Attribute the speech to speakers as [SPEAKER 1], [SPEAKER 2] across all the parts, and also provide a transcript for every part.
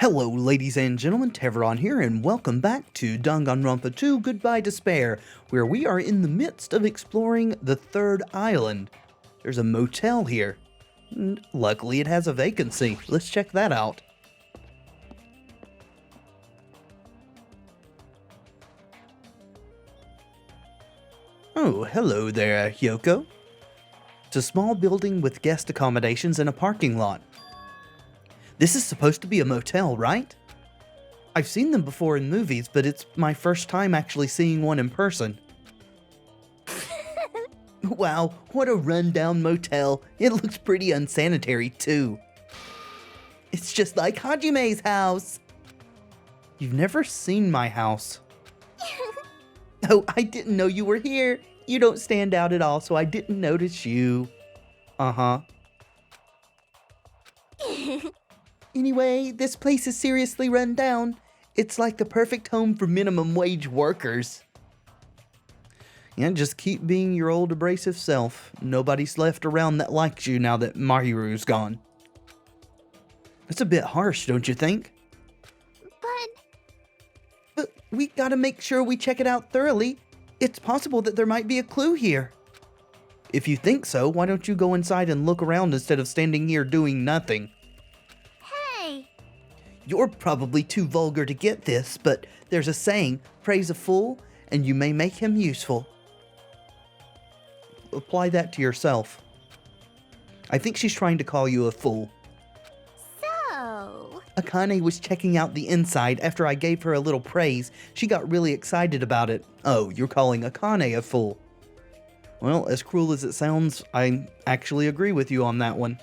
[SPEAKER 1] Hello ladies and gentlemen, Tevaron here, and welcome back to Danganronpa 2 Goodbye Despair, where we are in the midst of exploring the third island. There's a motel here, and luckily it has a vacancy. Let's check that out. Oh, hello there, Hyoko. It's a small building with guest accommodations and a parking lot. This is supposed to be a motel, right? I've seen them before in movies, but it's my first time actually seeing one in person. Wow, what a rundown motel. It looks pretty unsanitary, too. It's just like Hajime's house. You've never seen my house. Oh, I didn't know you were here. You don't stand out at all, so I didn't notice you. Uh-huh. Anyway, this place is seriously run down. It's like the perfect home for minimum wage workers. Yeah, just keep being your old abrasive self. Nobody's left around that likes you now that Mahiru's gone. It's a bit harsh, don't you think? But we gotta make sure we check it out thoroughly. It's possible that there might be a clue here. If you think so, why don't you go inside and look around instead of standing here doing nothing? You're probably too vulgar to get this, but there's a saying, praise a fool, and you may make him useful. Apply that to yourself. I think she's trying to call you a fool.
[SPEAKER 2] So...
[SPEAKER 1] Akane was checking out the inside after I gave her a little praise. She got really excited about it. Oh, you're calling Akane a fool. Well, as cruel as it sounds, I actually agree with you on that one.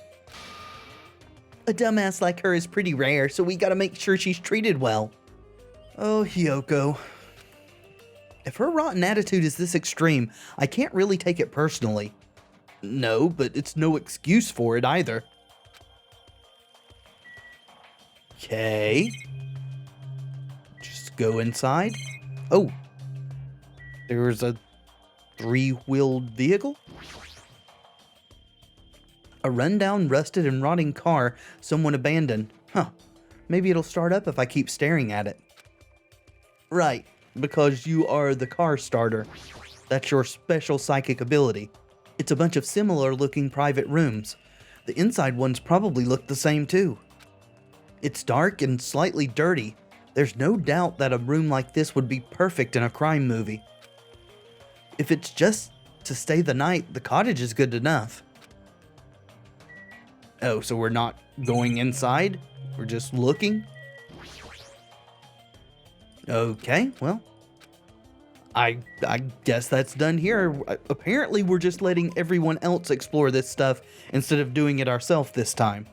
[SPEAKER 1] A dumbass like her is pretty rare, so we gotta make sure she's treated well. Oh, Hyoko. If her rotten attitude is this extreme, I can't really take it personally. No, but it's no excuse for it either. Okay. Just go inside. Oh. There's a three-wheeled vehicle? A rundown, rusted, and rotting car someone abandoned. Huh. Maybe it'll start up if I keep staring at it. Right, because you are the car starter. That's your special psychic ability. It's a bunch of similar-looking private rooms. The inside ones probably look the same too. It's dark and slightly dirty. There's no doubt that a room like this would be perfect in a crime movie. If it's just to stay the night, the cottage is good enough. Oh, so we're not going inside? We're just looking? Okay, well. I guess that's done here. Apparently we're just letting everyone else explore this stuff instead of doing it ourselves this time.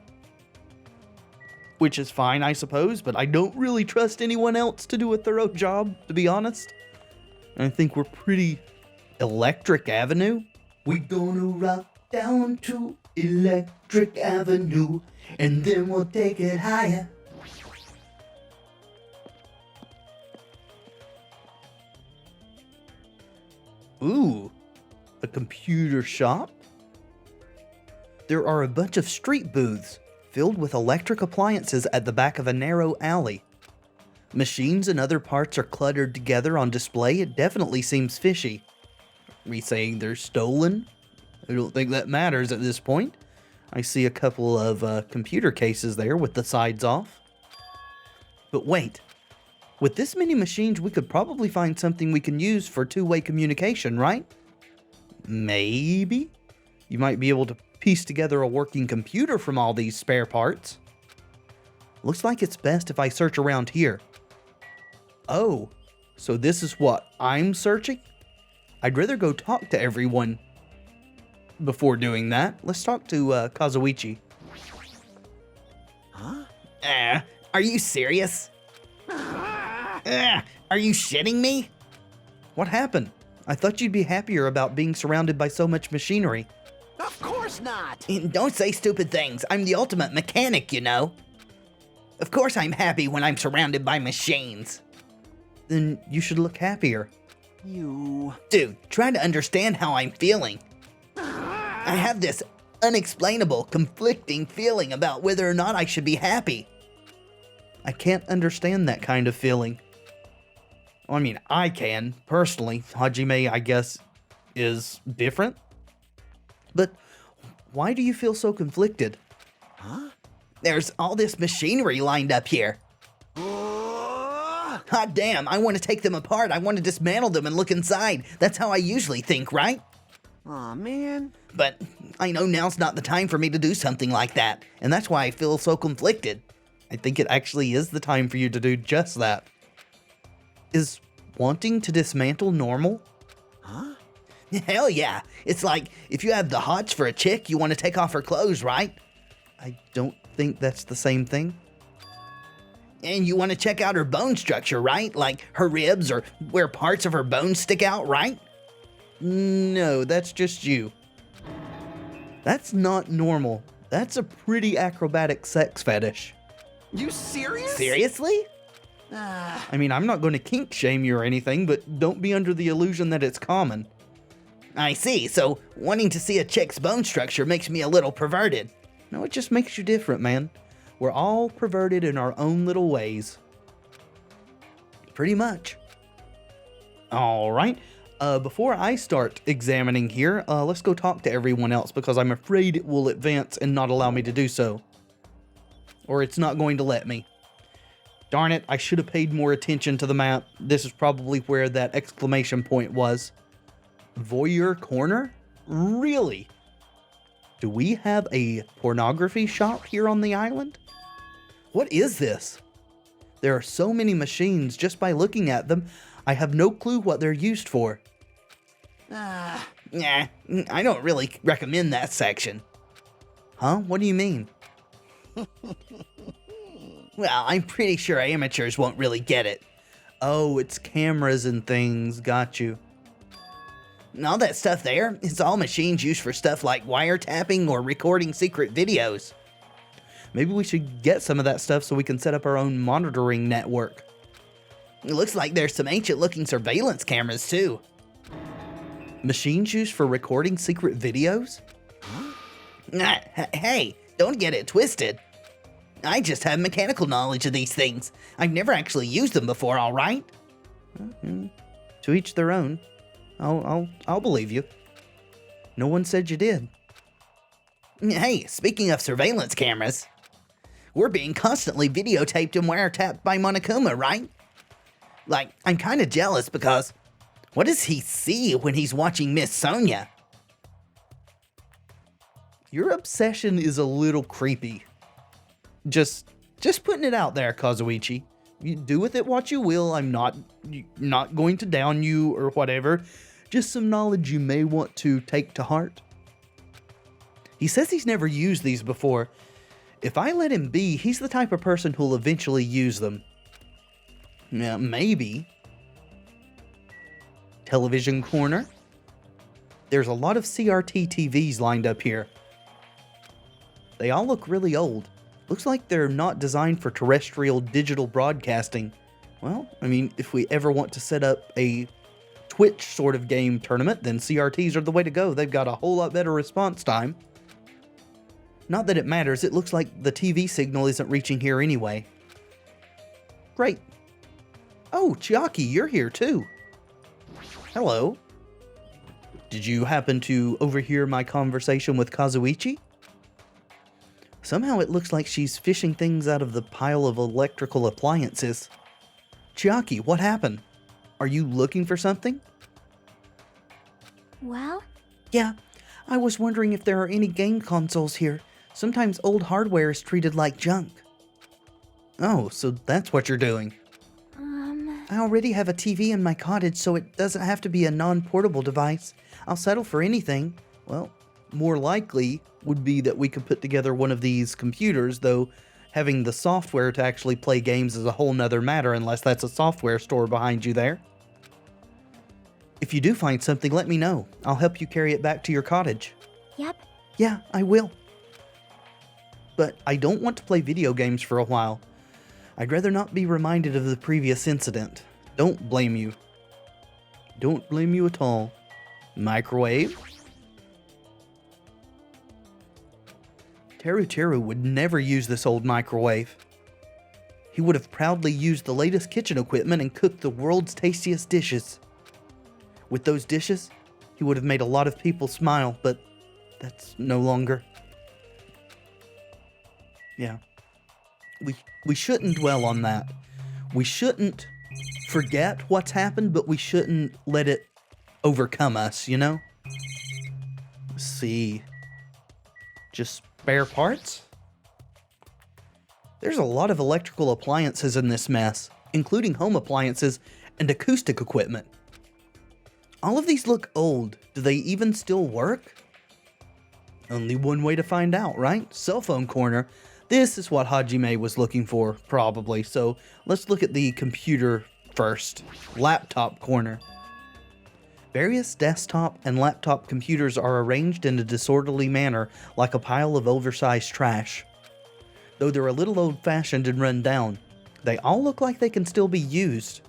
[SPEAKER 1] Which is fine, I suppose, but I don't really trust anyone else to do a thorough job, to be honest. I think we're pretty Electric Avenue. We gonna rock down to Electric Avenue, and then we'll take it higher. Ooh, a computer shop? There are a bunch of street booths filled with electric appliances at the back of a narrow alley. Machines and other parts are cluttered together on display. It definitely seems fishy. Are we saying they're stolen? I don't think that matters at this point. I see a couple of computer cases there with the sides off. But wait, with this many machines, we could probably find something we can use for two-way communication, right? Maybe? You might be able to piece together a working computer from all these spare parts. Looks like it's best if I search around here. Oh, so this is what I'm searching? I'd rather go talk to everyone. Before doing that, let's talk to Kazuichi.
[SPEAKER 2] Huh?
[SPEAKER 1] Are you serious? Are you shitting me? What happened? I thought you'd be happier about being surrounded by so much machinery.
[SPEAKER 2] Of course not!
[SPEAKER 1] Don't say stupid things. I'm the ultimate mechanic, you know. Of course I'm happy when I'm surrounded by machines. Then you should look happier.
[SPEAKER 2] You...
[SPEAKER 1] Dude, try to understand how I'm feeling. I have this unexplainable, conflicting feeling about whether or not I should be happy. I can't understand that kind of feeling. I mean, I can, personally. Hajime, I guess, is different. But why do you feel so conflicted?
[SPEAKER 2] Huh?
[SPEAKER 1] There's all this machinery lined up here. Hot damn, I want to take them apart. I want to dismantle them and look inside. That's how I usually think, right?
[SPEAKER 2] Aw, man.
[SPEAKER 1] But I know now's not the time for me to do something like that, and that's why I feel so conflicted. I think it actually is the time for you to do just that. Is wanting to dismantle normal?
[SPEAKER 2] Huh?
[SPEAKER 1] Hell yeah. It's like, if you have the hots for a chick, you want to take off her clothes, right? I don't think that's the same thing. And you want to check out her bone structure, right? Like her ribs or where parts of her bones stick out, right? No, that's just you. That's not normal. That's a pretty acrobatic sex fetish.
[SPEAKER 2] You serious?
[SPEAKER 1] Seriously? I mean, I'm not going to kink shame you or anything, but don't be under the illusion that it's common. I see, so wanting to see a chick's bone structure makes me a little perverted. No, it just makes you different, man. We're all perverted in our own little ways. Pretty much. Alright, before I start examining here, let's go talk to everyone else because I'm afraid it will advance and not allow me to do so. Or it's not going to let me. Darn it, I should have paid more attention to the map. This is probably where that exclamation point was. Voyeur Corner? Really? Do we have a pornography shop here on the island? What is this? There are so many machines just by looking at them, I have no clue what they're used for. Nah, I don't really recommend that section. Huh? What do you mean? Well, I'm pretty sure amateurs won't really get it. Oh, it's cameras and things, got you. And all that stuff there, it's all machines used for stuff like wiretapping or recording secret videos. Maybe we should get some of that stuff so we can set up our own monitoring network. It looks like there's some ancient-looking surveillance cameras, too. Machines used for recording secret videos? Huh? Hey, don't get it twisted. I just have mechanical knowledge of these things. I've never actually used them before, all right? To each their own. I'll believe you. No one said you did. Hey, speaking of surveillance cameras, we're being constantly videotaped and wiretapped by Monokuma, right? Like, I'm kind of jealous because what does he see when he's watching Miss Sonia? Your obsession is a little creepy. Just putting it out there, Kazuichi. You do with it what you will. I'm not going to down you or whatever. Just some knowledge you may want to take to heart. He says he's never used these before. If I let him be, he's the type of person who'll eventually use them. Yeah, maybe. Television corner. There's a lot of CRT TVs lined up here. They all look really old. Looks like they're not designed for terrestrial digital broadcasting. Well, I mean, if we ever want to set up a Twitch sort of game tournament, then CRTs are the way to go. They've got a whole lot better response time. Not that it matters, it looks like the TV signal isn't reaching here anyway. Great. Oh, Chiaki, you're here too. Hello. Did you happen to overhear my conversation with Kazuichi? Somehow it looks like she's fishing things out of the pile of electrical appliances. Chiaki, what happened? Are you looking for something?
[SPEAKER 3] Well?
[SPEAKER 1] Yeah, I was wondering if there are any game consoles here. Sometimes old hardware is treated like junk. Oh, so that's what you're doing. I already have a TV in my cottage, so it doesn't have to be a non-portable device. I'll settle for anything. Well, more likely would be that we could put together one of these computers, though having the software to actually play games is a whole nother matter unless that's a software store behind you there. If you do find something, let me know. I'll help you carry it back to your cottage.
[SPEAKER 3] Yep.
[SPEAKER 1] Yeah, I will. But I don't want to play video games for a while. I'd rather not be reminded of the previous incident. Don't blame you. Don't blame you at all. Microwave? Teru would never use this old microwave. he would have proudly used the latest kitchen equipment and cooked the world's tastiest dishes. With those dishes, he would have made a lot of people smile, but that's no longer. Yeah. We shouldn't dwell on that. We shouldn't forget what's happened, but we shouldn't let it overcome us, you know? Let's see. Just spare parts? There's a lot of electrical appliances in this mess, including home appliances and acoustic equipment. All of these look old. Do they even still work? Only one way to find out, right? Cellphone Corner. This is what Hajime was looking for, probably. So let's look at the computer first. Laptop Corner. Various desktop and laptop computers are arranged in a disorderly manner, like a pile of oversized trash. Though they're a little old-fashioned and run down, they all look like they can still be used.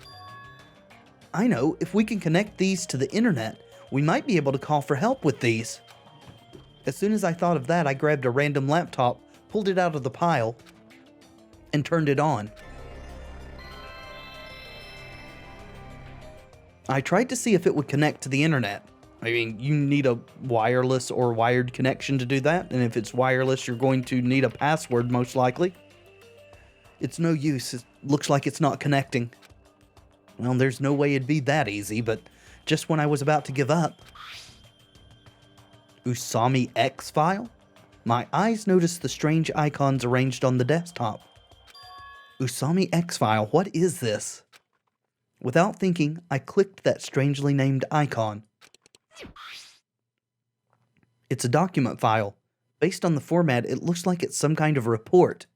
[SPEAKER 1] I know, if we can connect these to the internet, we might be able to call for help with these. As soon as I thought of that, I grabbed a random laptop, pulled it out of the pile, and turned it on. I tried to see if it would connect to the internet. I mean, you need a wireless or wired connection to do that, and if it's wireless, you're going to need a password, most likely. It's no use. It looks like it's not connecting. Well, there's no way it'd be that easy, but just when I was about to give up... Usami X file? My eyes noticed the strange icons arranged on the desktop. Usami X file, what is this? Without thinking, I clicked that strangely named icon. It's a document file. Based on the format, it looks like it's some kind of report.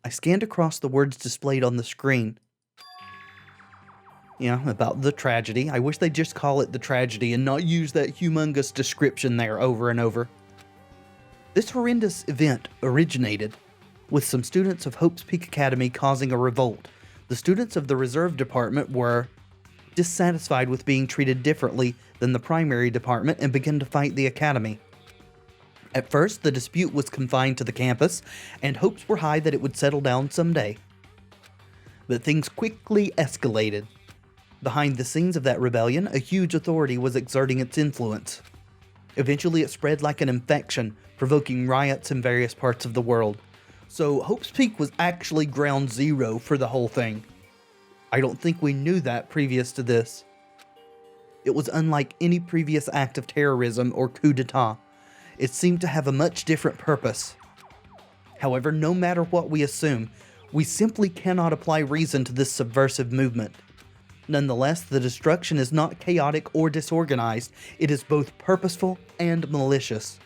[SPEAKER 1] I scanned across the words displayed on the screen. Yeah, about the tragedy. I wish they'd just call it the tragedy and not use that humongous description there over and over. This horrendous event originated with some students of Hope's Peak Academy causing a revolt. The students of the Reserve Department were dissatisfied with being treated differently than the primary department and began to fight the academy. At first, the dispute was confined to the campus, and hopes were high that it would settle down someday. But things quickly escalated. Behind the scenes of that rebellion, a huge authority was exerting its influence. Eventually, it spread like an infection, provoking riots in various parts of the world. So, Hope's Peak was actually ground zero for the whole thing. I don't think we knew that previous to this. It was unlike any previous act of terrorism or coup d'etat. It seemed to have a much different purpose. However, no matter what we assume, we simply cannot apply reason to this subversive movement. Nonetheless, the destruction is not chaotic or disorganized. It is both purposeful and malicious.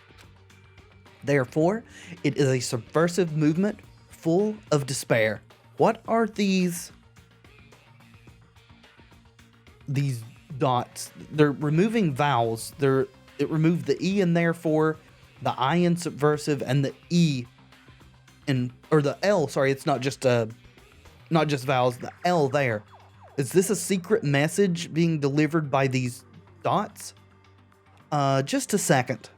[SPEAKER 1] Therefore, it is a subversive movement full of despair. What are these dots? They're removing vowels. It removed the E in therefore, the I in subversive, and the E in, or the L, sorry, it's not just vowels, the L there. Is this a secret message being delivered by these dots? Just a second.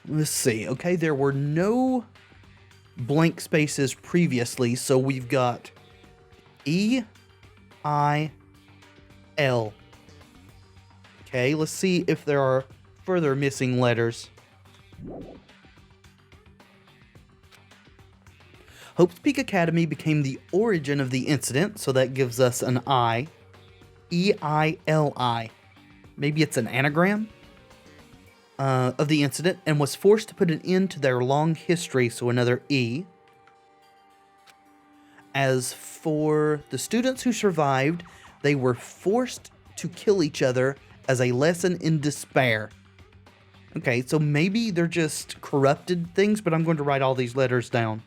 [SPEAKER 1] Let's see. Okay, there were no blank spaces previously, so we've got E, I, L. Okay, let's see if there are further missing letters. Hope's Peak Academy became the origin of the incident, so that gives us an I. E-I-L-I. Maybe it's an anagram of the incident, and was forced to put an end to their long history, so another E. As for the students who survived, they were forced to kill each other as a lesson in despair. Okay, so maybe they're just corrupted things, but I'm going to write all these letters down.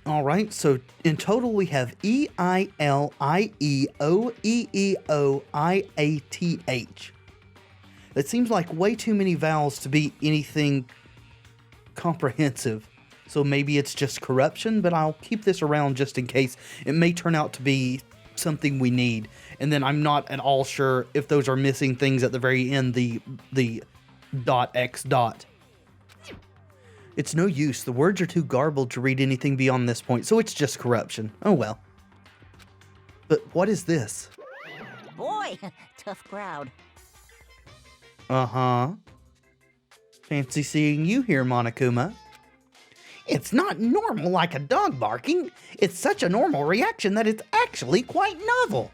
[SPEAKER 1] Alright, so in total we have E-I-L-I-E-O-E-E-O-I-A-T-H. That seems like way too many vowels to be anything comprehensive. So maybe it's just corruption, but I'll keep this around just in case. It may turn out to be something we need. And then I'm not at all sure if those are missing things at the very end, the dot X dot. It's no use. The words are too garbled to read anything beyond this point, so it's just corruption. Oh well. But what is this?
[SPEAKER 3] Boy, tough crowd.
[SPEAKER 1] Uh-huh. Fancy seeing you here, Monokuma. It's not normal like a dog barking. It's such a normal reaction that it's actually quite novel.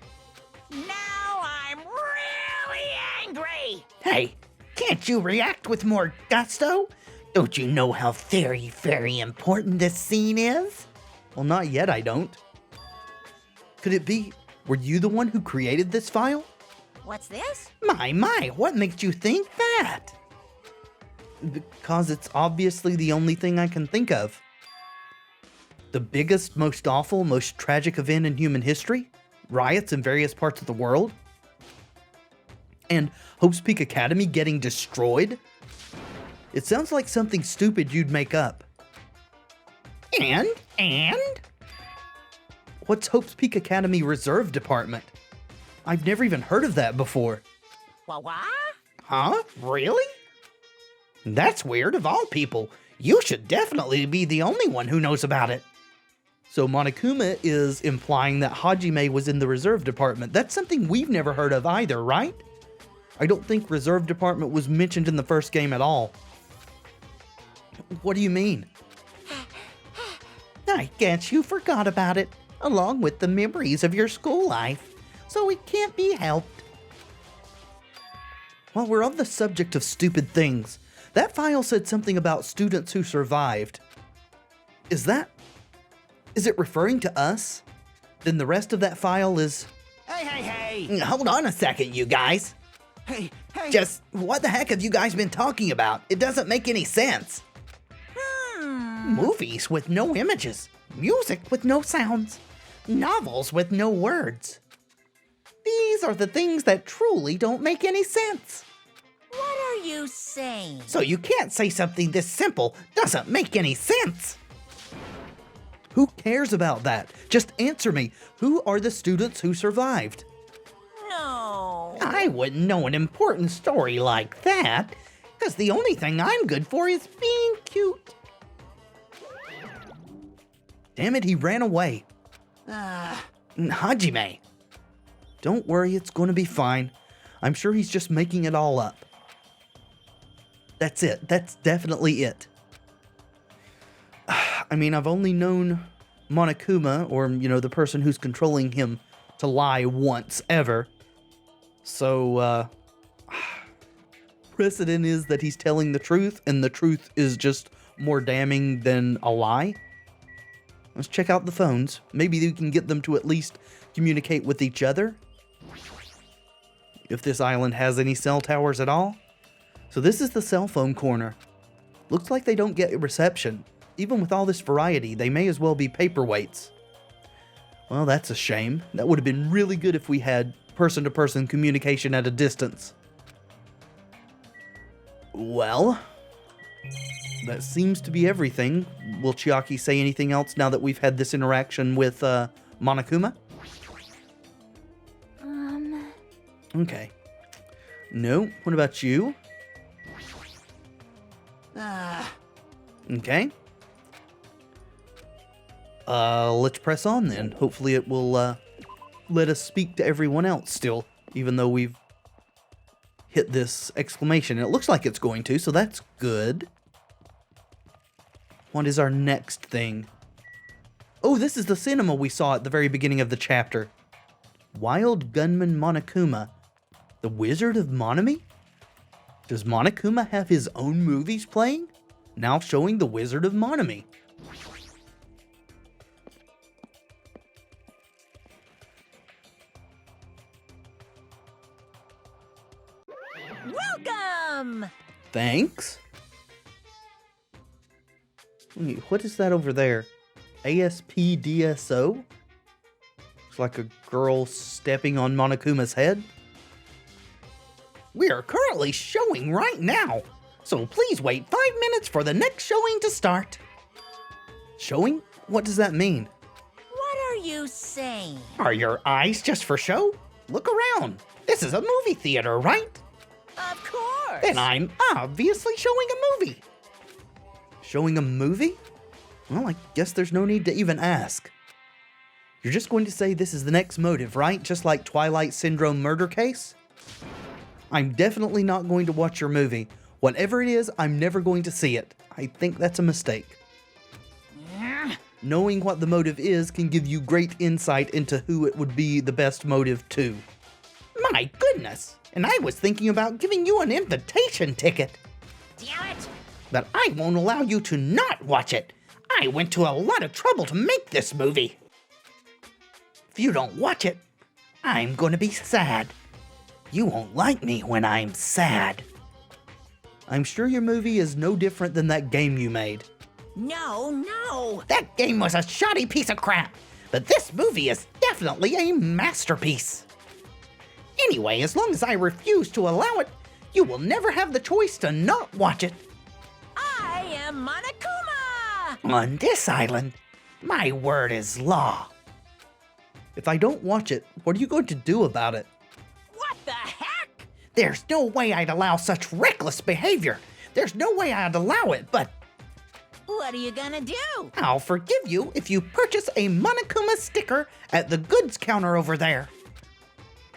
[SPEAKER 3] Now I'm really angry!
[SPEAKER 1] Hey, can't you react with more gusto? Don't you know how very, very important this scene is? Well, not yet, I don't. Could it be, were you the one who created this file?
[SPEAKER 3] What's this?
[SPEAKER 1] My, what makes you think that? Because it's obviously the only thing I can think of. The biggest, most awful, most tragic event in human history? Riots in various parts of the world? And Hope's Peak Academy getting destroyed? It sounds like something stupid you'd make up. And? What's Hope's Peak Academy Reserve Department? I've never even heard of that before.
[SPEAKER 3] What?
[SPEAKER 1] Huh? Really? That's weird of all people. You should definitely be the only one who knows about it. So Monokuma is implying that Hajime was in the Reserve Department. That's something we've never heard of either, right? I don't think Reserve Department was mentioned in the first game at all. What do you mean? I guess you forgot about it, along with the memories of your school life, so it can't be helped. While we're on the subject of stupid things, that file said something about students who survived. Is it referring to us? Then the rest of that file is...
[SPEAKER 2] Hey!
[SPEAKER 1] Hold on a second, you guys.
[SPEAKER 2] Hey!
[SPEAKER 1] Just, what the heck have you guys been talking about? It doesn't make any sense. Movies with no images, music with no sounds, novels with no words. These are the things that truly don't make any sense.
[SPEAKER 3] What are you saying?
[SPEAKER 1] So you can't say something this simple doesn't make any sense. Who cares about that? Just answer me. Who are the students who survived?
[SPEAKER 3] No.
[SPEAKER 1] I wouldn't know an important story like that, because the only thing I'm good for is being cute. Damn it, he ran away. Hajime. Don't worry, it's going to be fine. I'm sure he's just making it all up. That's it. That's definitely it. I mean, I've only known Monokuma, or, the person who's controlling him, to lie once ever. So, precedent is that he's telling the truth, and the truth is just more damning than a lie. Let's check out the phones. Maybe we can get them to at least communicate with each other. If this island has any cell towers at all. So this is the Cellphone Corner. Looks like they don't get reception. Even with all this variety, they may as well be paperweights. Well, that's a shame. That would have been really good if we had person-to-person communication at a distance. Well, that seems to be everything. Will Chiaki say anything else now that we've had this interaction with Monokuma? Okay. No. What about you? Okay. Let's press on then. Hopefully it will let us speak to everyone else still, even though we've hit this exclamation. And it looks like it's going to, so that's good. What is our next thing? Oh, this is the cinema we saw at the very beginning of the chapter. Wild Gunman Monokuma. The Wizard of Monomi? Does Monokuma have his own movies playing? Now showing The Wizard of Monomi.
[SPEAKER 3] Welcome!
[SPEAKER 1] Thanks. Wait, what is that over there? ASPDSO? It's like a girl stepping on Monokuma's head. We are currently showing right now, so please wait 5 minutes for the next showing to start. Showing? What does that mean?
[SPEAKER 3] What are you saying?
[SPEAKER 1] Are your eyes just for show? Look around. This is a movie theater, right?
[SPEAKER 3] Of course!
[SPEAKER 1] Then I'm obviously showing a movie. Showing a movie? Well, I guess there's no need to even ask. You're just going to say this is the next motive, right? Just like Twilight Syndrome murder case? I'm definitely not going to watch your movie. Whatever it is, I'm never going to see it. I think that's a mistake. Knowing what the motive is can give you great insight into who it would be the best motive to. My goodness! And I was thinking about giving you an invitation ticket.
[SPEAKER 3] Damn it!
[SPEAKER 1] But I won't allow you to not watch it. I went to a lot of trouble to make this movie. If you don't watch it, I'm gonna be sad. You won't like me when I'm sad. I'm sure your movie is no different than that game you made.
[SPEAKER 3] No!
[SPEAKER 1] That game was a shoddy piece of crap, but this movie is definitely a masterpiece. Anyway, as long as I refuse to allow it, you will never have the choice to not watch it.
[SPEAKER 3] I am Monokuma!
[SPEAKER 1] On this island, my word is law. If I don't watch it, what are you going to do about it?
[SPEAKER 3] What the heck?
[SPEAKER 1] There's no way I'd allow such reckless behavior. There's no way I'd allow it, but
[SPEAKER 3] What are you gonna do?
[SPEAKER 1] I'll forgive you if you purchase a Monokuma sticker at the goods counter over there.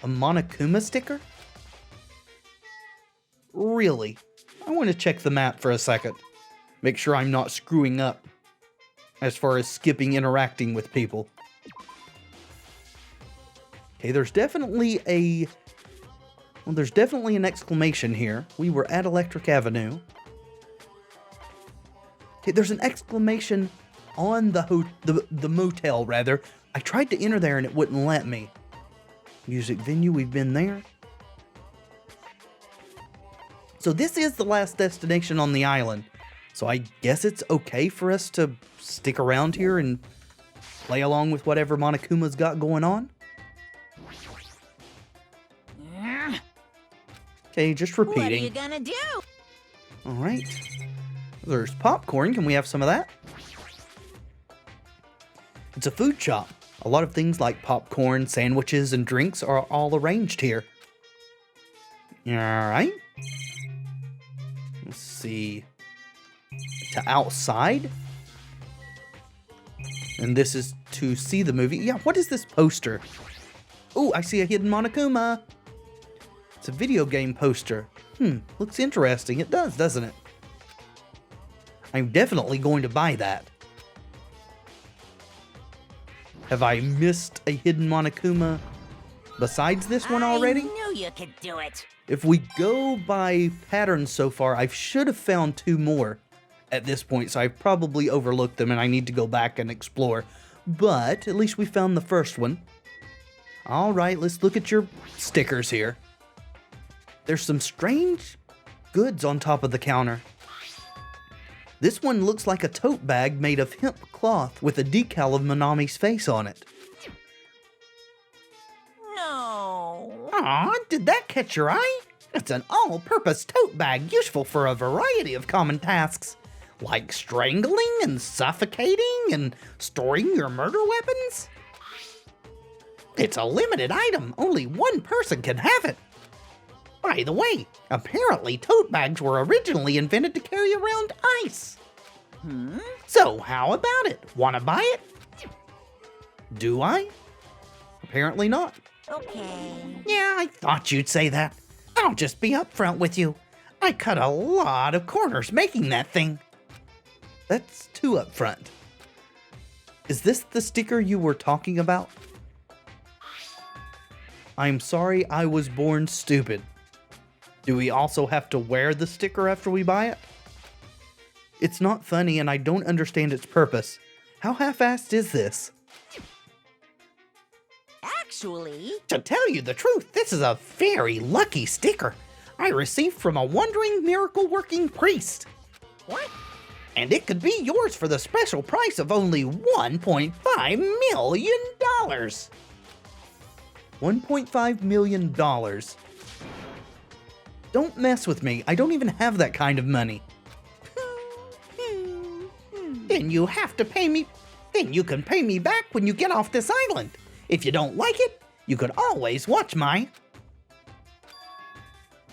[SPEAKER 1] A Monokuma sticker? Really? I want to check the map for a second. Make sure I'm not screwing up as far as skipping interacting with people. Okay, there's definitely an exclamation here. We were at Electric Avenue. Okay, there's an exclamation on the motel, rather. I tried to enter there and it wouldn't let me. Music venue, we've been there. So this is the last destination on the island. So I guess it's okay for us to stick around here and play along with whatever Monokuma's got going on. Okay, just repeating.
[SPEAKER 3] What are you gonna do?
[SPEAKER 1] All right. There's popcorn. Can we have some of that? It's a food shop. A lot of things like popcorn, sandwiches, and drinks are all arranged here. All right. Let's see. To outside. And this is to see the movie. Yeah, what is this poster? Oh, I see a hidden Monokuma. It's a video game poster. Looks interesting. It does, doesn't it? I'm definitely going to buy that. Have I missed a hidden Monokuma besides this one already?
[SPEAKER 3] I knew you could do it.
[SPEAKER 1] If we go by patterns so far, I should have found 2 more at this point, so I've probably overlooked them and I need to go back and explore. But at least we found the first one. All right, let's look at your stickers here. There's some strange goods on top of the counter. This one looks like a tote bag made of hemp cloth with a decal of Manami's face on it.
[SPEAKER 3] No.
[SPEAKER 1] Aw, did that catch your eye? It's an all-purpose tote bag useful for a variety of common tasks, like strangling and suffocating and storing your murder weapons. It's a limited item. Only one person can have it. By the way, apparently tote bags were originally invented to carry around ice. So how about it? Wanna buy it? Do I? Apparently not.
[SPEAKER 3] Okay.
[SPEAKER 1] Yeah, I thought you'd say that. I'll just be upfront with you. I cut a lot of corners making that thing. That's too upfront. Is this the sticker you were talking about? I'm sorry I was born stupid. Do we also have to wear the sticker after we buy it? It's not funny and I don't understand its purpose. How half-assed is this?
[SPEAKER 3] Actually,
[SPEAKER 1] To tell you the truth, this is a very lucky sticker I received from a wandering miracle-working priest.
[SPEAKER 3] what?
[SPEAKER 1] And it could be yours for the special price of only $1.5 million. $1.5 million. Don't mess with me. I don't even have that kind of money. Then you have to pay me. Then you can pay me back when you get off this island. If you don't like it, you could always watch my...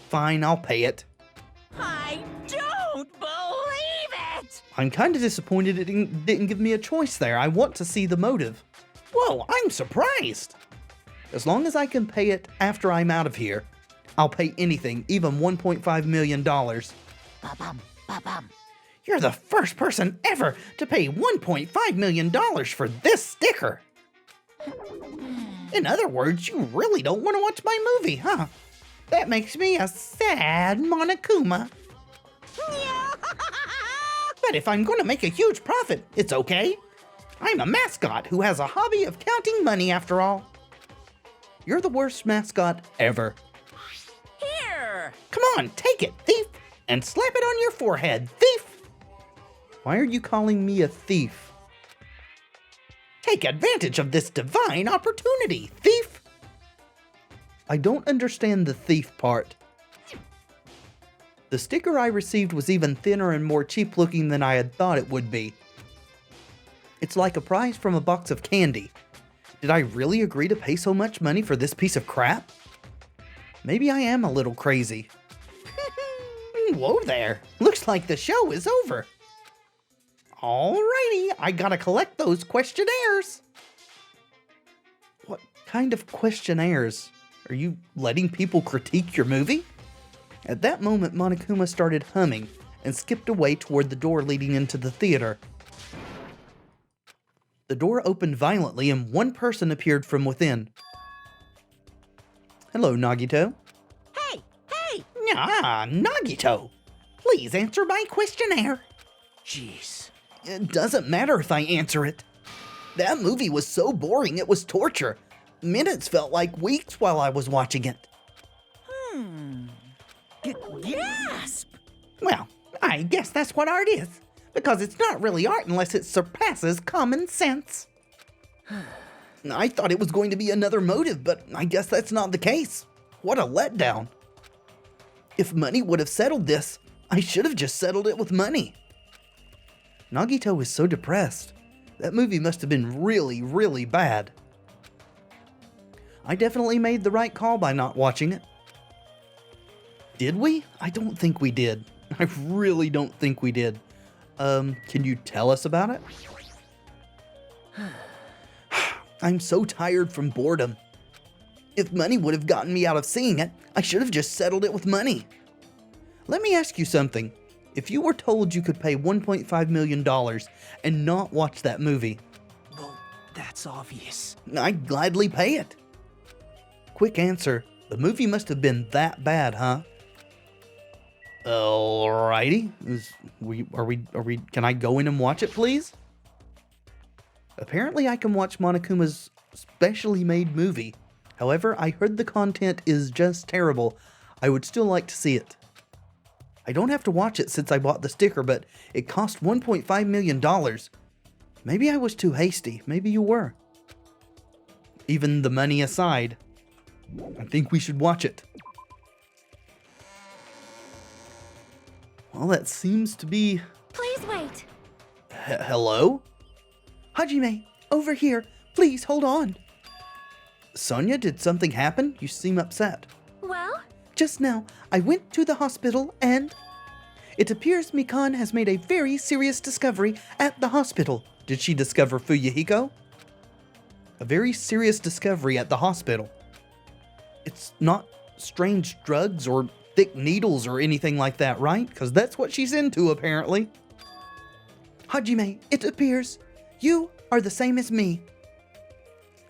[SPEAKER 1] Fine, I'll pay it.
[SPEAKER 3] I don't believe it!
[SPEAKER 1] I'm kind of disappointed it didn't give me a choice there. I want to see the motive. Whoa, I'm surprised! As long as I can pay it after I'm out of here, I'll pay anything, even $1.5 million.
[SPEAKER 3] Ba-bum, ba-bum.
[SPEAKER 1] You're the first person ever to pay $1.5 million for this sticker. In other words, you really don't want to watch my movie, huh? That makes me a sad Monokuma. But if I'm going to make a huge profit, it's okay. I'm a mascot who has a hobby of counting money after all. You're the worst mascot ever.
[SPEAKER 3] Here!
[SPEAKER 1] Come on, take it, thief, and slap it on your forehead, thief! Why are you calling me a thief? Take advantage of this divine opportunity, thief! I don't understand the thief part. The sticker I received was even thinner and more cheap looking than I had thought it would be. It's like a prize from a box of candy. Did I really agree to pay so much money for this piece of crap? Maybe I am a little crazy. Whoa there, looks like the show is over. Alrighty, I gotta collect those questionnaires. What kind of questionnaires? Are you letting people critique your movie? At that moment, Monokuma started humming and skipped away toward the door leading into the theater. The door opened violently and one person appeared from within. Hello, Nagito.
[SPEAKER 3] Hey! Hey!
[SPEAKER 1] Ah, Nagito! Please answer my questionnaire.
[SPEAKER 2] Jeez.
[SPEAKER 1] It doesn't matter if I answer it. That movie was so boring it was torture. Minutes felt like weeks while I was watching it.
[SPEAKER 3] Gasp!
[SPEAKER 1] Well, I guess that's what art is. Because it's not really art unless it surpasses common sense. I thought it was going to be another motive, but I guess that's not the case. What a letdown. If money would have settled this, I should have just settled it with money. Nagito is so depressed. That movie must have been really, really bad. I definitely made the right call by not watching it. Did we? I don't think we did. I really don't think we did. Can you tell us about it? I'm so tired from boredom. If money would have gotten me out of seeing it, I should have just settled it with money. Let me ask you something. If you were told you could pay $1.5 million and not watch that movie,
[SPEAKER 2] Well, that's obvious.
[SPEAKER 1] I'd gladly pay it. Quick answer. The movie must have been that bad, huh? Alrighty. Can I go in and watch it, please? Apparently I can watch Monokuma's specially made movie. However, I heard the content is just terrible. I would still like to see it. I don't have to watch it since I bought the sticker, but it cost $1.5 million. Maybe I was too hasty. Maybe you were. Even the money aside, I think we should watch it. Well, that seems to be...
[SPEAKER 4] Please wait.
[SPEAKER 1] Hello? Hajime, over here. Please, hold on. Sonia, did something happen? You seem upset.
[SPEAKER 4] Well,
[SPEAKER 1] Just now, I went to the hospital and... It appears Mikan has made a very serious discovery at the hospital. Did she discover Fuyuhiko? A very serious discovery at the hospital. It's not strange drugs or thick needles or anything like that, right? Because that's what she's into, apparently. Hajime, it appears you are the same as me.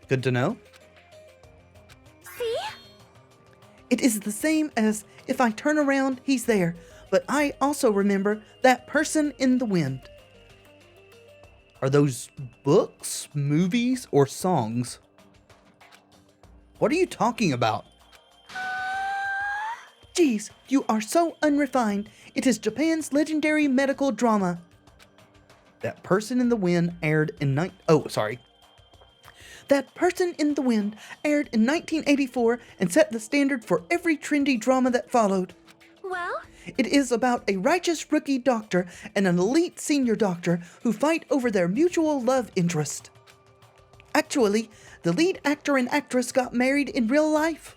[SPEAKER 1] Good to know.
[SPEAKER 4] see?
[SPEAKER 1] It is the same as if I turn around, he's there. But I also remember that person in the wind. Are those books, movies, or songs? What are you talking about? Geez, you are so unrefined. It is Japan's legendary medical drama. That Person in the Wind aired in That Person in the Wind aired in 1984 and set the standard for every trendy drama that followed.
[SPEAKER 4] Well,
[SPEAKER 1] It is about a righteous rookie doctor and an elite senior doctor who fight over their mutual love interest. Actually, the lead actor and actress got married in real life.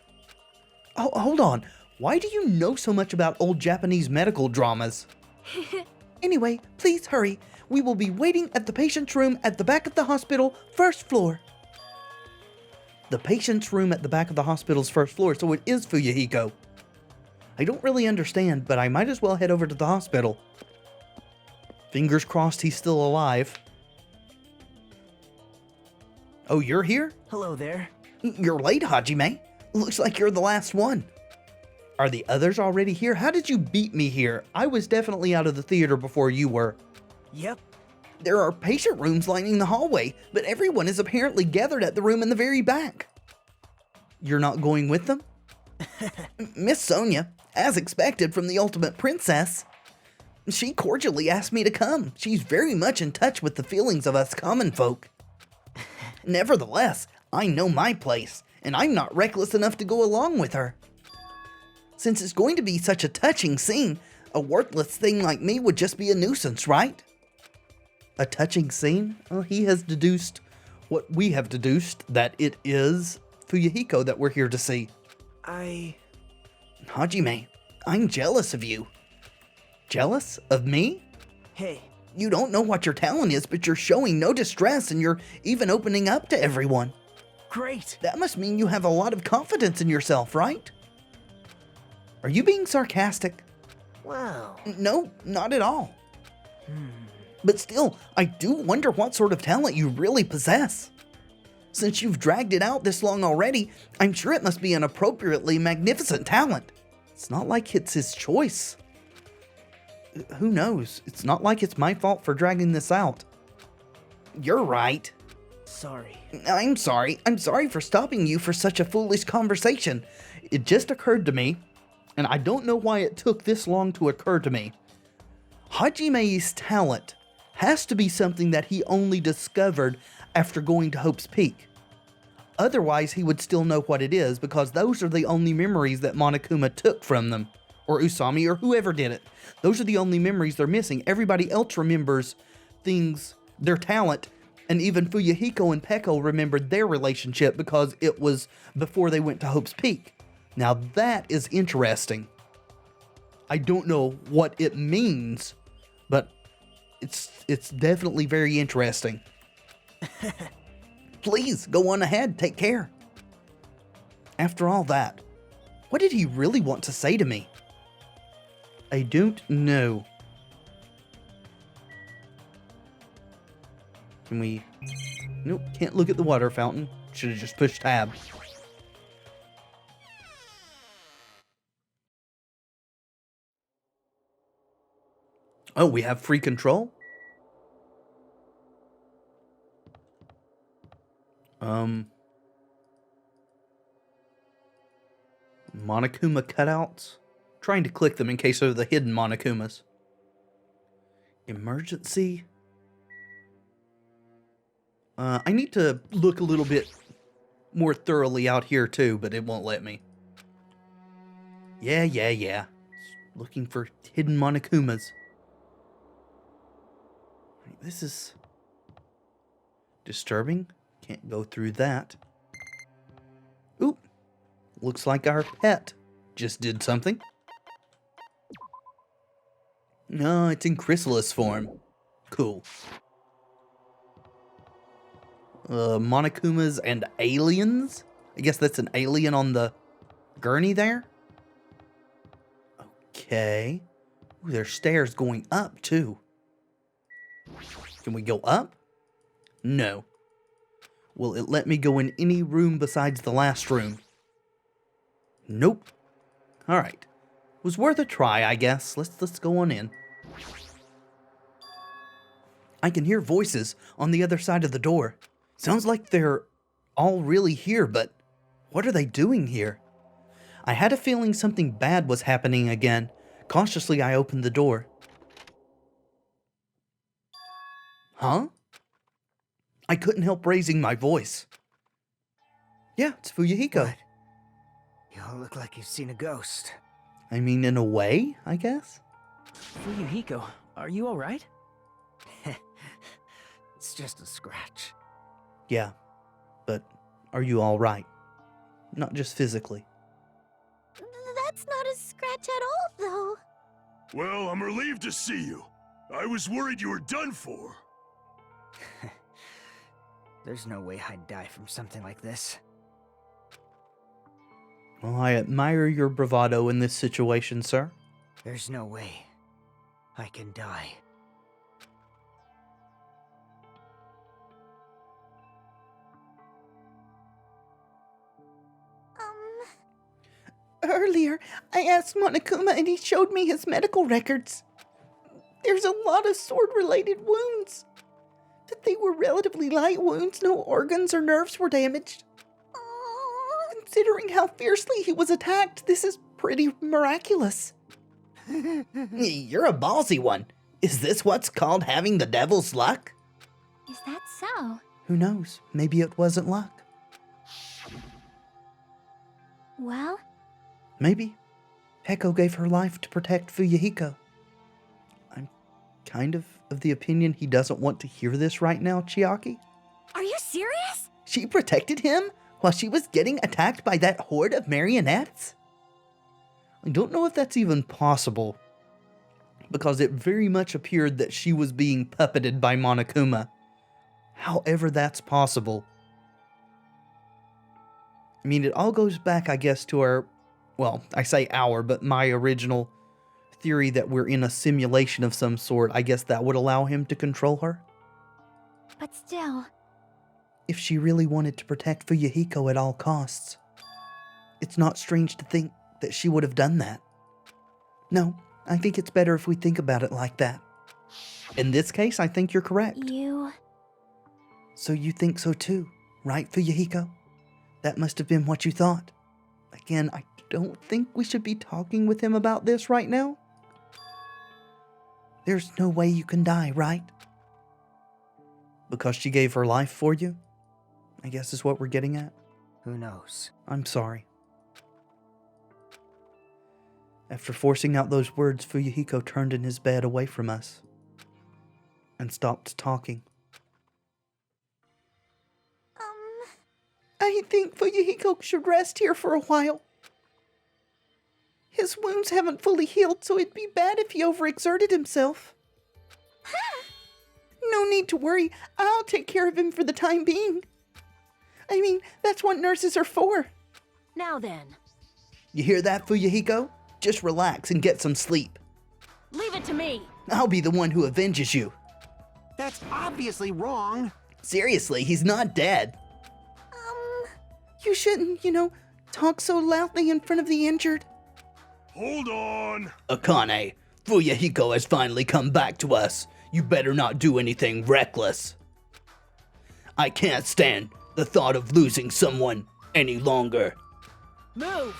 [SPEAKER 1] Oh, hold on. Why do you know so much about old Japanese medical dramas? Anyway, please hurry. We will be waiting at the patient's room at the back of the hospital, first floor. The patient's room at the back of the hospital's first floor, so it is Fuyuhiko. I don't really understand, but I might as well head over to the hospital. Fingers crossed he's still alive. Oh, you're here?
[SPEAKER 2] Hello there.
[SPEAKER 1] You're late, Hajime. Looks like you're the last one. Are the others already here? How did you beat me here? I was definitely out of the theater before you were.
[SPEAKER 2] Yep.
[SPEAKER 1] There are patient rooms lining the hallway, but everyone is apparently gathered at the room in the very back. You're not going with them? Miss Sonia, as expected from the Ultimate Princess. She cordially asked me to come. She's very much in touch with the feelings of us common folk. Nevertheless, I know my place, and I'm not reckless enough to go along with her. Since it's going to be such a touching scene, a worthless thing like me would just be a nuisance, right? A touching scene? Well, he has deduced what we have deduced, that it is Fuyuhiko that we're here to see. Hajime, I'm jealous of you. Jealous of me?
[SPEAKER 2] Hey.
[SPEAKER 1] You don't know what your talent is, but you're showing no distress and you're even opening up to everyone.
[SPEAKER 2] Great.
[SPEAKER 1] That must mean you have a lot of confidence in yourself, right? Are you being sarcastic?
[SPEAKER 2] Wow.
[SPEAKER 1] No, not at all. But still, I do wonder what sort of talent you really possess. Since you've dragged it out this long already, I'm sure it must be an appropriately magnificent talent. It's not like it's his choice. Who knows? It's not like it's my fault for dragging this out. You're right.
[SPEAKER 2] Sorry.
[SPEAKER 1] I'm sorry. I'm sorry for stopping you for such a foolish conversation. It just occurred to me, and I don't know why it took this long to occur to me. Hajime's talent has to be something that he only discovered after going to Hope's Peak. Otherwise, he would still know what it is, because those are the only memories that Monokuma took from them, or Usami, or whoever did it. Those are the only memories they're missing. Everybody else remembers things, their talent, and even Fuyuhiko and Peko remembered their relationship because it was before they went to Hope's Peak. Now that is interesting. I don't know what it means, but it's definitely very interesting. Please, go on ahead, take care. After all that, what did he really want to say to me? I don't know. Can we... Nope, can't look at the water fountain. Should have just pushed tab. Oh, we have free control? Monokuma cutouts? Trying to click them in case they're the hidden Monokumas. Emergency? I need to look a little bit more thoroughly out here too, but it won't let me. Yeah. Looking for hidden Monokumas. This is disturbing. Can't go through that. Oop. Looks like our pet just did something. No, it's in chrysalis form. Cool. Monokumas and aliens? I guess that's an alien on the gurney there? Okay. Ooh, there's stairs going up, too. Can we go up? No. Will it let me go in any room besides the last room? Nope. Alright. Was worth a try, I guess. Let's go on in. I can hear voices on the other side of the door. Sounds like they're all really here, but what are they doing here? I had a feeling something bad was happening again. Cautiously, I opened the door. Huh? I couldn't help raising my voice. Yeah, it's Fuyuhiko.
[SPEAKER 2] What? You all look like you've seen a ghost.
[SPEAKER 1] I mean, in a way, I guess?
[SPEAKER 2] Fuyuhiko, are you alright? It's just a scratch.
[SPEAKER 1] Yeah, but are you alright? Not just physically.
[SPEAKER 4] That's not a scratch at all, though.
[SPEAKER 5] Well, I'm relieved to see you. I was worried you were done for.
[SPEAKER 2] There's no way I'd die from something like this.
[SPEAKER 1] Well, I admire your bravado in this situation, sir.
[SPEAKER 2] There's no way I can die.
[SPEAKER 1] Earlier, I asked Monokuma and he showed me his medical records. There's a lot of sword-related wounds. But they were relatively light wounds, no organs or nerves were damaged. Considering how fiercely he was attacked, this is pretty miraculous. You're a ballsy one. Is this what's called having the devil's luck?
[SPEAKER 4] Is that so?
[SPEAKER 1] Who knows? Maybe it wasn't luck.
[SPEAKER 4] Well,
[SPEAKER 1] Maybe. Heko gave her life to protect Fuyuhiko. I'm kind of the opinion he doesn't want to hear this right now, Chiaki.
[SPEAKER 4] are you serious?
[SPEAKER 1] She protected him while she was getting attacked by that horde of marionettes? I don't know if that's even possible, because it very much appeared that she was being puppeted by Monokuma. However that's possible. I mean, it all goes back, I guess, to our, well, I say our, but my original theory that we're in a simulation of some sort. I guess that would allow him to control her.
[SPEAKER 4] But still,
[SPEAKER 1] If she really wanted to protect Fuyuhiko at all costs, it's not strange to think that she would have done that. No, I think it's better if we think about it like that. In this case, I think you're correct.
[SPEAKER 4] you...
[SPEAKER 1] So you think so too, right, Fuyuhiko? That must have been what you thought. Again, I don't think we should be talking with him about this right now. There's no way you can die, right? Because she gave her life for you? I guess is what we're getting at.
[SPEAKER 2] Who knows?
[SPEAKER 1] I'm sorry. After forcing out those words, Fuyuhiko turned in his bed away from us and stopped talking. I think Fuyuhiko should rest here for a while. His wounds haven't fully healed, so it'd be bad if he overexerted himself. No need to worry. I'll take care of him for the time being. I mean, that's what nurses are for.
[SPEAKER 3] Now then,
[SPEAKER 1] You hear that, Fuyuhiko? Just relax and get some sleep.
[SPEAKER 3] leave it to me.
[SPEAKER 1] I'll be the one who avenges you.
[SPEAKER 6] That's obviously wrong.
[SPEAKER 1] Seriously, he's not dead. You shouldn't, talk so loudly in front of the injured.
[SPEAKER 5] Hold on.
[SPEAKER 1] Akane, Fuyuhiko has finally come back to us. You better not do anything reckless. I can't stand the thought of losing someone any longer.
[SPEAKER 3] Move.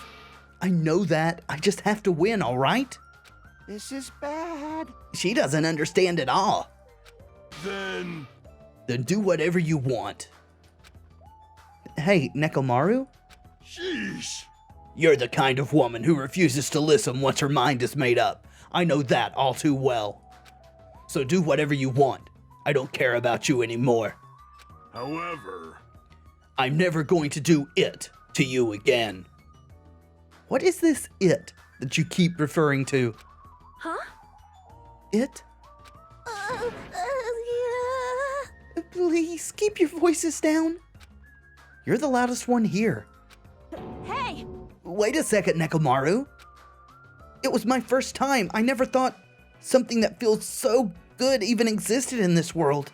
[SPEAKER 1] I know that. I just have to win, all right?
[SPEAKER 6] This is bad.
[SPEAKER 1] She doesn't understand at all.
[SPEAKER 5] Then
[SPEAKER 1] Do whatever you want. Hey, Nekomaru?
[SPEAKER 5] sheesh.
[SPEAKER 1] You're the kind of woman who refuses to listen once her mind is made up. I know that all too well. So do whatever you want. I don't care about you anymore.
[SPEAKER 5] However,
[SPEAKER 1] I'm never going to do it to you again. What is this it that you keep referring to?
[SPEAKER 4] Huh?
[SPEAKER 1] It? Please, keep your voices down. You're the loudest one here.
[SPEAKER 3] Hey,
[SPEAKER 1] Wait a second, Nekomaru. It was my first time. I never thought something that feels so good even existed in this world.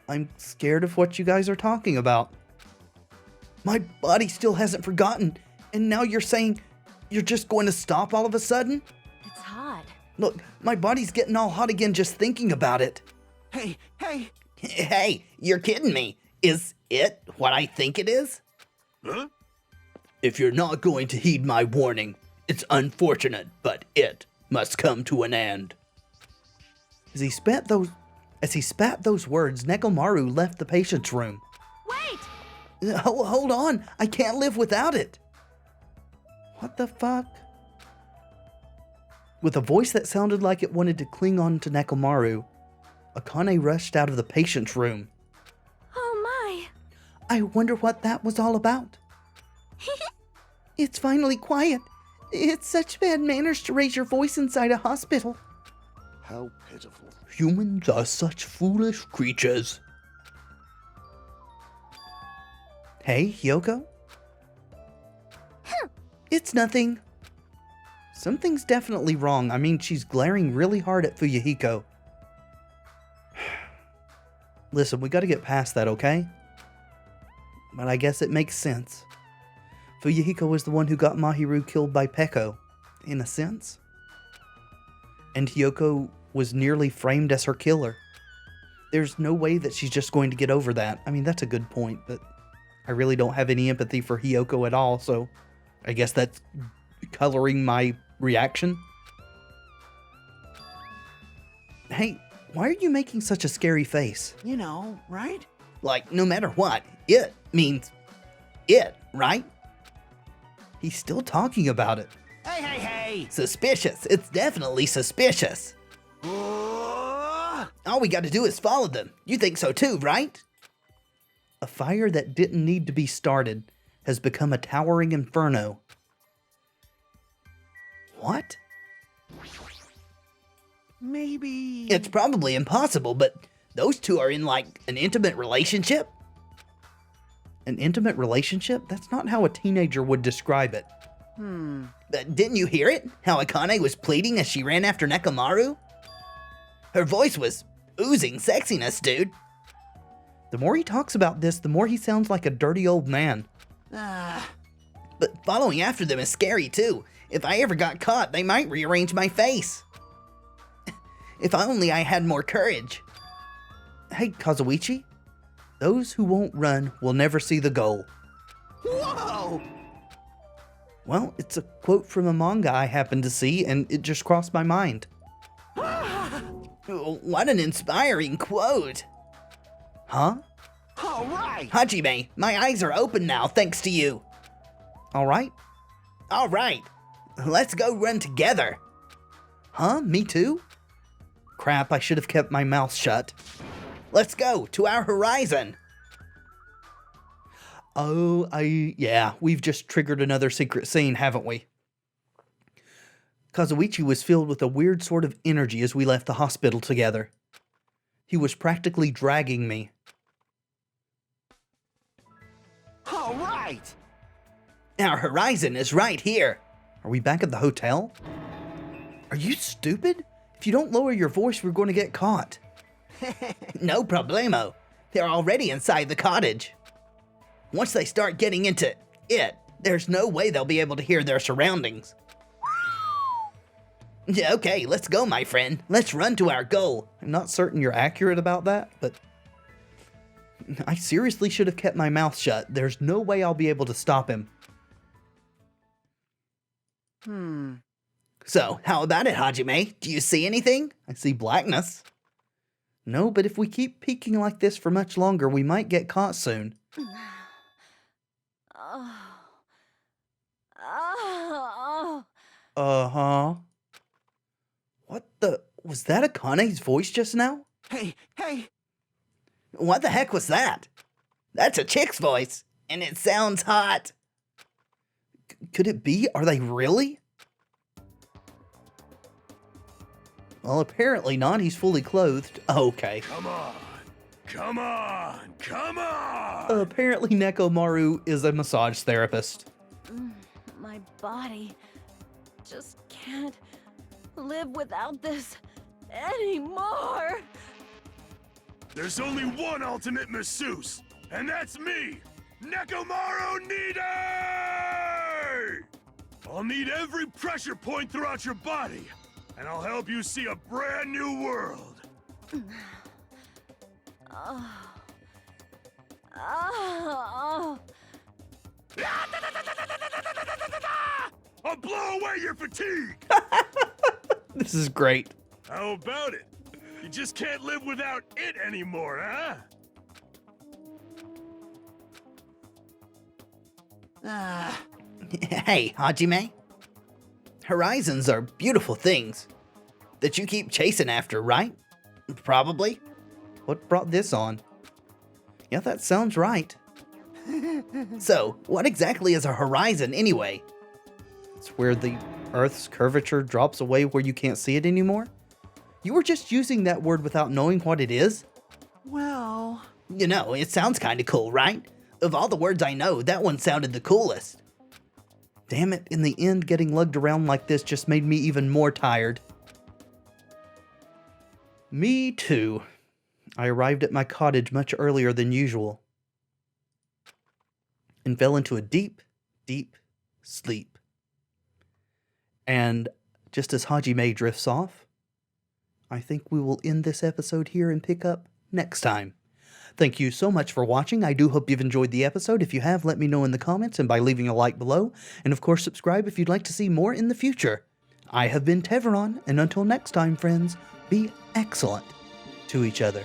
[SPEAKER 1] I'm scared of what you guys are talking about. My body still hasn't forgotten, and now you're saying you're just going to stop all of a sudden?
[SPEAKER 3] it's hot.
[SPEAKER 1] Look, my body's getting all hot again just thinking about it.
[SPEAKER 6] Hey, hey.
[SPEAKER 1] Hey, you're kidding me. Is it what I think it is?
[SPEAKER 5] huh?
[SPEAKER 1] If you're not going to heed my warning, it's unfortunate, but it must come to an end. As he spat those words, Nekomaru left the patient's room.
[SPEAKER 3] Wait!
[SPEAKER 1] Hold on, I can't live without it. What the fuck? With a voice that sounded like it wanted to cling on to Nekomaru, Akane rushed out of the patient's room.
[SPEAKER 4] Oh my.
[SPEAKER 1] I wonder what that was all about. It's finally quiet. It's such bad manners to raise your voice inside a hospital.
[SPEAKER 5] How pitiful.
[SPEAKER 1] Humans are such foolish creatures. Hey, Hyoko? It's nothing. Something's definitely wrong. I mean, she's glaring really hard at Fuyuhiko. Listen, we gotta get past that, okay? But I guess it makes sense. Fuyuhiko was the one who got Mahiru killed by Peko, in a sense. And Hyoko was nearly framed as her killer. There's no way that she's just going to get over that. I mean, that's a good point, but I really don't have any empathy for Hyoko at all, so I guess that's coloring my reaction. Hey, why are you making such a scary face?
[SPEAKER 6] You know, right?
[SPEAKER 1] Like, no matter what, it means it, right? He's still talking about it.
[SPEAKER 6] Hey, hey, hey!
[SPEAKER 1] Suspicious. It's definitely suspicious. All we gotta do is follow them. You think so too, right? A fire that didn't need to be started has become a towering inferno. What?
[SPEAKER 6] Maybe...
[SPEAKER 1] It's probably impossible, but those two are in, like, an intimate relationship? An intimate relationship? That's not how a teenager would describe it. But didn't you hear it? How Akane was pleading as she ran after Nekomaru? Her voice was oozing sexiness, dude. The more he talks about this, the more he sounds like a dirty old man. But following after them is scary, too. If I ever got caught, they might rearrange my face. If only I had more courage. Hey, Kazuichi. Those who won't run will never see the goal.
[SPEAKER 6] Whoa!
[SPEAKER 1] Well, it's a quote from a manga I happened to see, and it just crossed my mind. What an inspiring quote. Huh?
[SPEAKER 6] All right!
[SPEAKER 1] Hajime, my eyes are open now, thanks to you. All right? All right. Let's go run together. Huh? Me too? Crap, I should have kept my mouth shut. Let's go to our horizon. Oh, yeah, we've just triggered another secret scene, haven't we? Kazuichi was filled with a weird sort of energy as we left the hospital together. He was practically dragging me.
[SPEAKER 6] All right!
[SPEAKER 1] Our horizon is right here. Are we back at the hotel? Are you stupid? If you don't lower your voice, we're going to get caught. No problemo. They're already inside the cottage. Once they start getting into it, there's no way they'll be able to hear their surroundings. Okay, let's go, my friend. Let's run to our goal. I'm not certain you're accurate about that, but I seriously should have kept my mouth shut. There's no way I'll be able to stop him. So, how about it, Hajime? Do you see anything? I see blackness. No, but if we keep peeking like this for much longer, we might get caught soon. Uh-huh. What the... Was that Akane's voice just now?
[SPEAKER 6] Hey, hey!
[SPEAKER 1] What the heck was that? That's a chick's voice, and it sounds hot. Could it be? Are they really? Well, apparently not. He's fully clothed. Okay.
[SPEAKER 5] Come on. Come on. Come on.
[SPEAKER 1] Apparently Nekomaru is a massage therapist.
[SPEAKER 3] My body just can't live without this anymore.
[SPEAKER 5] There's only one ultimate masseuse, and that's me, Nekomaru Nide! I'll need every pressure point throughout your body, and I'll help you see a brand new world. I'll blow away your fatigue!
[SPEAKER 1] This is great.
[SPEAKER 5] How about it? You just can't live without it anymore, huh?
[SPEAKER 1] Hey, Hajime. Horizons are beautiful things that you keep chasing after, right? Probably. What brought this on? Yeah, that sounds right. So, what exactly is a horizon anyway? It's where the Earth's curvature drops away where you can't see it anymore? You were just using that word without knowing what it is?
[SPEAKER 6] Well...
[SPEAKER 1] You know, it sounds kinda cool, right? Of all the words I know, that one sounded the coolest. Damn it, in the end, getting lugged around like this just made me even more tired. Me too. I arrived at my cottage much earlier than usual and fell into a deep, deep sleep. And just as Hajime drifts off, I think we will end this episode here and pick up next time. Thank you so much for watching. I do hope you've enjoyed the episode. If you have, let me know in the comments and by leaving a like below. And of course, subscribe if you'd like to see more in the future. I have been Tevaron, and until next time, friends, be excellent to each other.